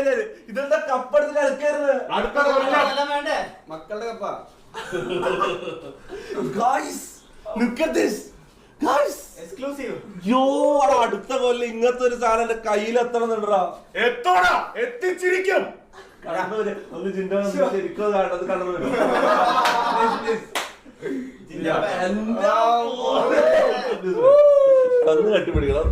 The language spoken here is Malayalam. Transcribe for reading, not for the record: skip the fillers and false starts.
ഇതെന്താ കപ്പെടുത്ത് കളിക്കരുത്. മക്കളുടെ കപ്പ. അടുത്ത കൊല്ലം ഇങ്ങനത്തെ ഒരു സാധനം എന്റെ കയ്യിലെത്തണമെന്നുണ്ടാ. എത്തോടാ എത്തിച്ചിരിക്കും. ഒന്ന് ചിന്ത ശരിക്കും കാണത് കടന്നു വരും. അന്ന് കട്ടിപ്പിടിക്കണം.